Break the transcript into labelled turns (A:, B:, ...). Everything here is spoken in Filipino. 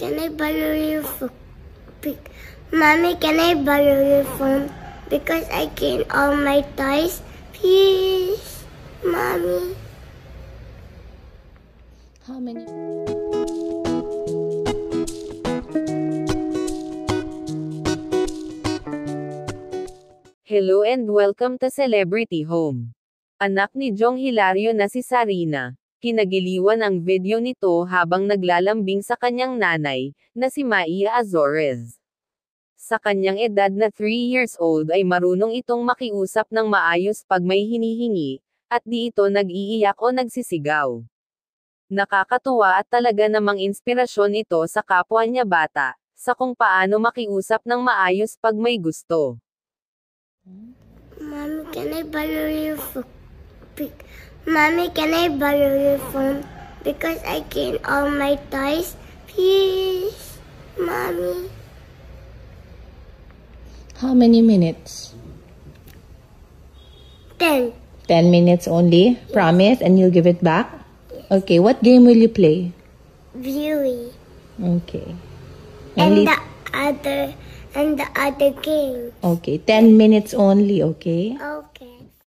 A: can I borrow your phone? Mommy, can I borrow your phone? Because I gained all my toys. Please, Mommy.
B: How many?
C: Hello and welcome to Celebrity Home. Anak ni Jong Hilario na si Sarina, kinagiliwan ang video nito habang naglalambing sa kanyang nanay, na si Maia Azores. Sa kanyang edad na 3 years old ay marunong itong makiusap ng maayos pag may hinihingi, at di ito nag-iiyak o nagsisigaw. Nakakatuwa at talaga namang inspirasyon ito sa kapwa niya bata, sa kung paano makiusap ng maayos pag may gusto.
A: Mommy, can I borrow your phone? Mommy, can I borrow your phone? Because I gained all my toys. Please, Mommy.
B: How many minutes?
A: 10.
B: 10 minutes only? Yes. Promise? And you'll give it back? Okay, what game will you play?
A: Viewing.
B: Okay.
A: And the other game.
B: Okay, 10 minutes only, okay?
A: Okay.